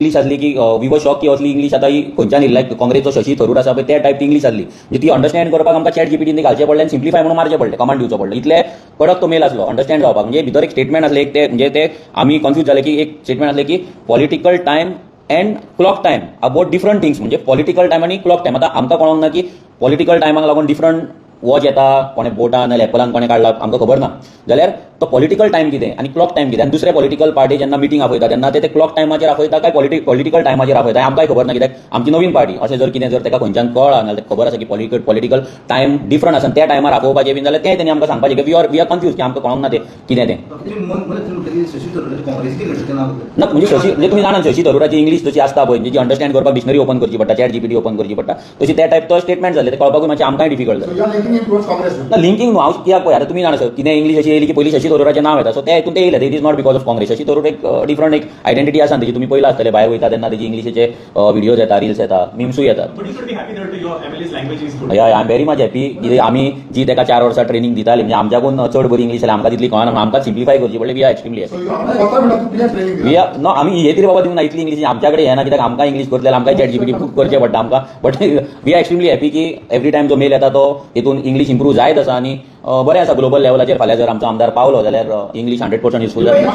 English आसली की we were shock की असली इंग्लिश आता ही खंयच्यान लायक काँग्रेसचो शशी थरूर आसा पळय त्या टायप इंग्लिश आसली म्हणजे ती अंडरस्टँड करपाक आमकां चॅट जीपीटीन घालचें पडलें आनी सिम्प्लिफाय म्हणून मारचें पडलें कमांड दिवचो पडलो इतले कडक तो मेल आसलो अंडरस्टँड जावपाक म्हणजे भितर एक स्टेटमेंट आसलें एक ते म्हणजे ते आमी कन्फ्यूज जाले की एक स्टेटमेंट आसलें की political time end clock time about different things म्हणजे पॉलिटिकल टायम आनी क्लॉक टायम आतां आमकां कळोंक ना की पॉलिटिकल टायमाक लागून डिफरंट वॉच येता कोणे बोटान नाजाल्यार एपलान कोणे काडला आमकां खबर ना जाल्यार तो पॉलिटिकल टायम कितें आनी क्लॉक टायम कितें आनी दुसरे पॉलिटिकल पार्टी जेन्ना मिटींग आपयता तेन्ना ते क्लॉक टायमाचेर आपयता काय पॉलिटिकल टायमाचेर आपयता आमकांय खबर ना कित्याक आमची नवीन पार्टी अशें जर कितें जर ताका खंयच्यान कळ्ळा नाजाल्यार खबर आसा की पॉलिटिकल टायम डिफरंट आसा त्या टायमार आपोवपाचें बीन जाल्यार तें तेणी आमकां सांगपाचें की वी आर कन्फ्यूज की आमकां कळोंक ना तें कितें तें ना म्हणजे शशी म्हणजे तुमी जाणात शशी थरूराची इंग्लीश जशी आसता पळय जी अंडरस्टँड करपाक डिक्शनरी ओपन करची पडटा चॅट जीपीटी ओपन करची पडटा तशी त्या टायप तो स्टेटमेंट जाले ते कळपाकूय मातशें आमकांय डिफिकल्ट जालें ना लिंकिंग न्हू हांव कित्याक पळय आतां तुमी जाणा सर कितें इंग्लीश अशी येयली की पयलीं शशी थरूराचें नांव येता सो ते हितून ते येयलें it is not because of Congress Shashi Tharoor एक डिफरंट एक आयडेंटिटी आसा तेजी तुमी पयला आसतले भायर वयता तेन्ना तेजी इंग्लिशीचे व्हिडियोज येता रिल्स येता मिम्सूय येतात हय I am very much happy कितें आमी जी ताका 4 वर्सां ट्रेनिंग दिताली म्हणजे आमच्याकून चड बरी इंग्लीश जाल्यार आमकां तितली कळना म्हणून आमकां सिम्प्लिफाय करची पडली we are extremely happy we are no आमी हे तरी बाबा दिवना इतली इंग्लीश आमच्या कडेन येना कित्याक आमकां इंग्लीश करतले आमकां चॅट जीपीटी करचें पडटा आमकां but we are extremely happy की एवरी टायम जो मेल येता तो हितून इंग्लीश इम्प्रूव जायत आसा आनी बरें आसा ग्लोबल लेवलाचेर फाल्यां जर आमचो आमदार पावलो जाल्यार इंग्लीश 100% युजफूल जाता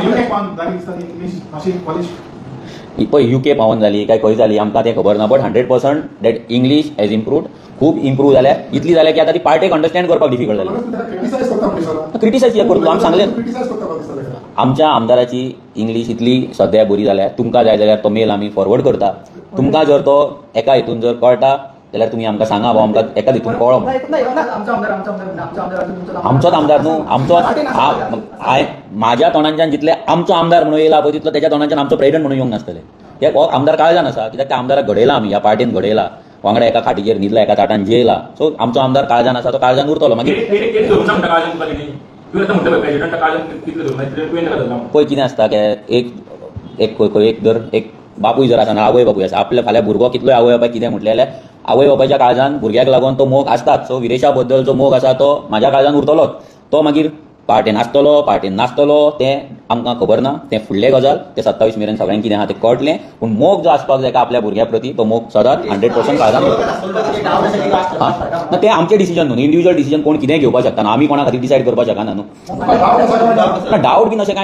पळय यूके पावून जाली काय खंय जाली आमकां तें खबर ना but 100% that English has improved खूब इम्प्रूव जाल्या इतली जाल्या की आतां ती पार्टेक अंडरस्टँड करपाक डिफिकल्ट जाली क्रिटिसायज कित्याक करतलो आमी सांगलें आमच्या आमदाराची इंग्लीश इतली सद्या बरी जाल्या तुमकां जाय जाल्यार तो मेल आमी फॉरवर्ड करता तुमकां जर तो एका हितून जर कळटा जाल्यार तुमी आमकां सांगा आमकां एका हितून कळो आमचोच आमदार न्हू आमचो म्हाज्या तोंडाच्यान जितले आमचो आमदार म्हणून येयला पळय तितलो तेच्या तोंडाच्यान आमचो प्रेसिडेंट म्हणून येवंक नासतले कित्याक हो आमदार काळजान आसा कित्याक त्या आमदाराक घडयला आमी ह्या पार्टीन घडयला वांगडा एका खाटीचेर न्हिदला एका ताटान जेयला सो आमचो आमदार काळजान आसा तो काळजान उरतलो मागीर पळय कितें आसता एक जर एक बापूय जर आसा ना आवय बापूय आसा आपल्या फाल्यां भुरगो कितलोय आवय बापाय कितें म्हटलें जाल्यार आवय बापायच्या काळजान भुरग्याक लागून तो मोग आसताच सो विदेशा बद्दल जो मोग आसा तो म्हाज्या काळजान उरतलोच तो मागीर पार्टीन आसतलो पार्टीन नासतलो तें आमकां खबर ना तें फुडलें गजाल तें 27 मेरेन सगळ्यांक कितें आहा तें कळटलें पूण मोग जो आसपाक जाय आपल्या भुरग्या प्रती तो मोग सदांच 100% काळजान ना तें आमचें डिसिजन न्हू इंडिव्हिज्युअल डिसिजन कोण कितेंय घेवपाक शकता आमी कोणा खातीर डिसायड करपाक शकना न्हू डावट बीन अशें कांय